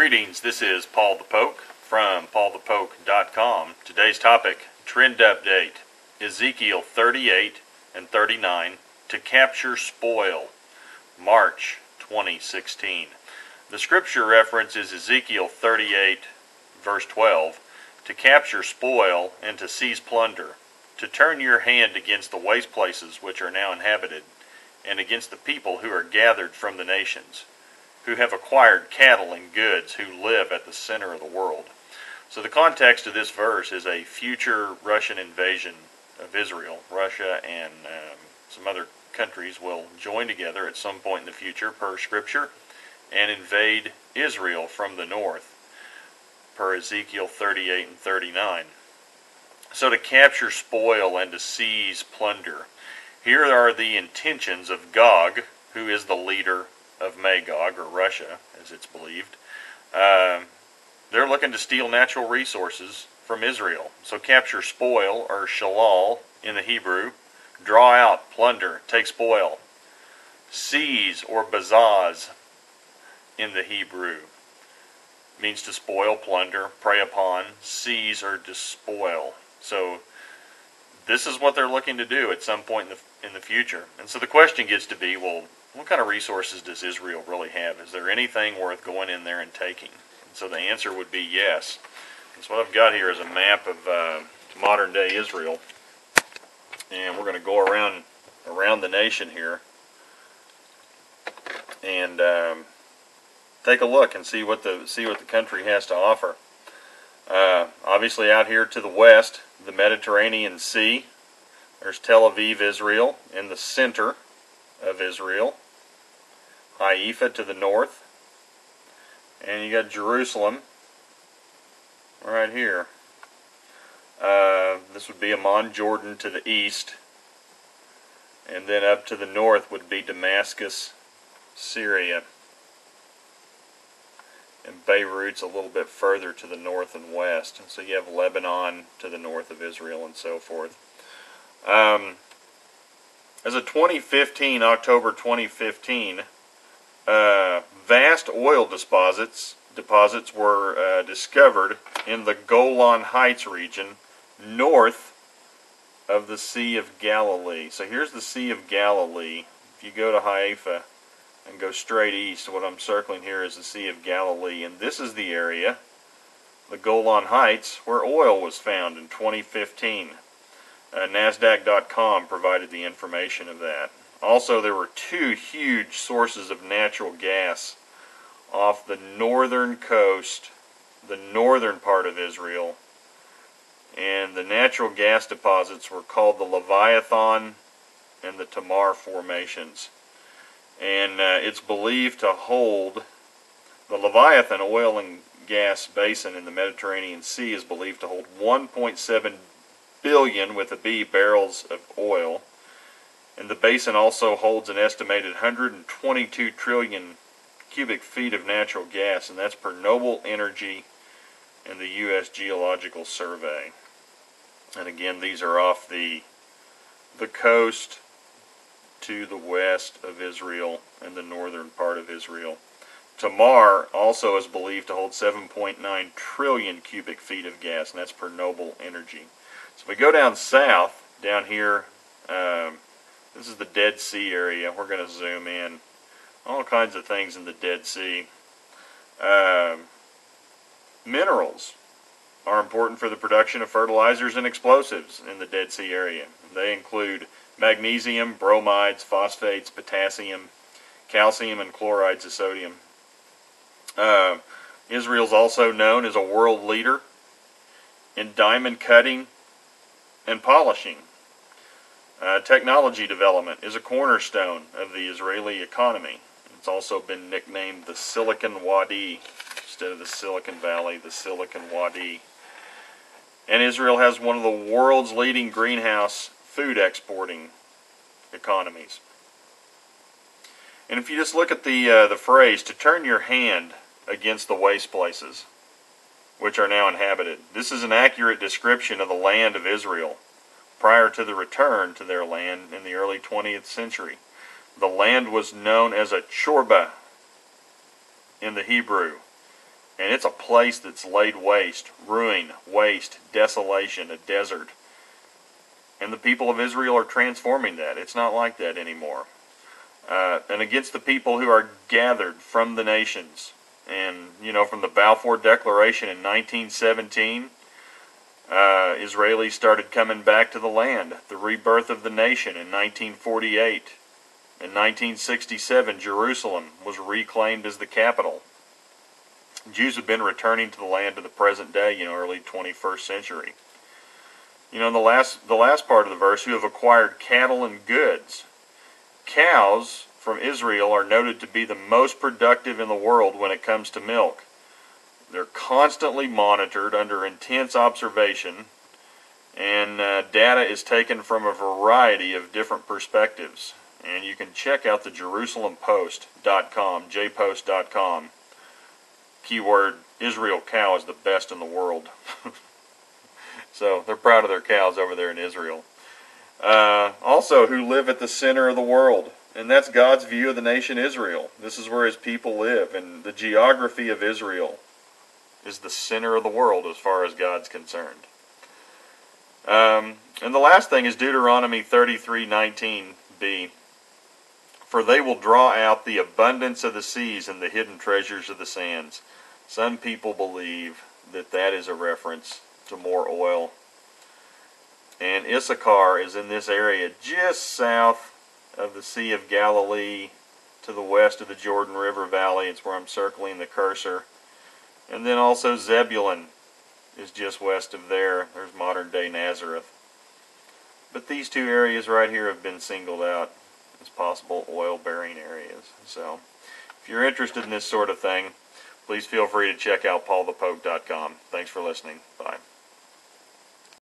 Greetings, this is Paul the Poke from paulthepoke.com. Today's topic, trend update, Ezekiel 38 and 39, to capture spoil, March 2016. The scripture reference is Ezekiel 38 verse 12, to capture spoil and to seize plunder, to turn your hand against the waste places which are now inhabited, and against the people who are gathered from the nations, who have acquired cattle and goods, who live at the center of the world. So the context of this verse is a future Russian invasion of Israel. Russia and some other countries will join together at some point in the future, per scripture, and invade Israel from the north, per Ezekiel 38 and 39. So to capture spoil and to seize plunder. Here are the intentions of Gog, who is the leader of Magog, or Russia, as it's believed. They're looking to steal natural resources from Israel. So capture spoil, or shalal in the Hebrew, draw out, plunder, take spoil. Seize, or bazaz in the Hebrew, means to spoil, plunder, prey upon, seize, or despoil. So this is what they're looking to do at some point in the future. And so the question gets to be, well, what kind of resources does Israel really have? Is there anything worth going in there and taking? And so the answer would be yes. And so what I've got here is a map of modern day Israel. And we're going to go around the nation here and take a look and see what the country has to offer. Obviously out here to the west, the Mediterranean Sea. There's Tel Aviv, Israel, in the center of Israel. Haifa to the north. And you got Jerusalem right here. This would be Amman, Jordan to the east. And then up to the north would be Damascus, Syria. And Beirut's a little bit further to the north and west. And so you have Lebanon to the north of Israel and so forth. As of October 2015, vast oil deposits were discovered in the Golan Heights region north of the Sea of Galilee. So here's the Sea of Galilee. If you go to Haifa and go straight east, what I'm circling here is the Sea of Galilee, and this is the area, the Golan Heights, where oil was found in 2015. NASDAQ.com provided the information of that. Also, there were two huge sources of natural gas off the northern coast, the northern part of Israel, and the natural gas deposits were called the Leviathan and the Tamar formations. And it's believed to hold, the Leviathan oil and gas basin in the Mediterranean Sea is believed to hold 1.7 billion with a B barrels of oil, and the basin also holds an estimated 122 trillion cubic feet of natural gas, and that's per Noble Energy and the U.S. Geological Survey. And again, these are off the coast to the west of Israel and the northern part of Israel. Tamar also is believed to hold 7.9 trillion cubic feet of gas, and that's per Noble Energy. So if we go down south, down here, this is the Dead Sea area. We're going to zoom in. All kinds of things in the Dead Sea. Minerals are important for the production of fertilizers and explosives in the Dead Sea area. They include magnesium, bromides, phosphates, potassium, calcium, and chlorides of sodium. Israel's also known as a world leader in diamond cutting and polishing. Technology development is a cornerstone of the Israeli economy. It's also been nicknamed the Silicon Wadi, instead of the Silicon Valley, the Silicon Wadi. And Israel has one of the world's leading greenhouse food exporting economies. And if you just look at the phrase, to turn your hand against the waste places which are now inhabited, this is an accurate description of the land of Israel prior to the return to their land in the early 20th century. The land was known as a chorba in the Hebrew, And it's a place that's laid waste, ruin, waste, desolation, a desert. And the people of Israel are transforming that. It's not like that anymore. And against the people who are gathered from the nations. And, from the Balfour Declaration in 1917, Israelis started coming back to the land. The rebirth of the nation in 1948. In 1967, Jerusalem was reclaimed as the capital. Jews have been returning to the land to the present day, early 21st century. In the last part of the verse, who have acquired cattle and goods. Cows from Israel are noted to be the most productive in the world when it comes to milk. They're constantly monitored under intense observation, and data is taken from a variety of different perspectives. And you can check out the JerusalemPost.com, jpost.com. Keyword, Israel cow is the best in the world. So they're proud of their cows over there in Israel. Also, who live at the center of the world. And that's God's view of the nation Israel. This is where his people live. And the geography of Israel is the center of the world as far as God's concerned. And the last thing is Deuteronomy 33:19b. For they will draw out the abundance of the seas and the hidden treasures of the sands. Some people believe that that is a reference to more oil. And Issachar is in this area just south of the Sea of Galilee to the west of the Jordan River Valley. It's where I'm circling the cursor. And then also Zebulun is just west of there. There's modern day Nazareth. But these two areas right here have been singled out as possible oil-bearing areas. So, if you're interested in this sort of thing, please feel free to check out paulthepoke.com. Thanks for listening. Bye.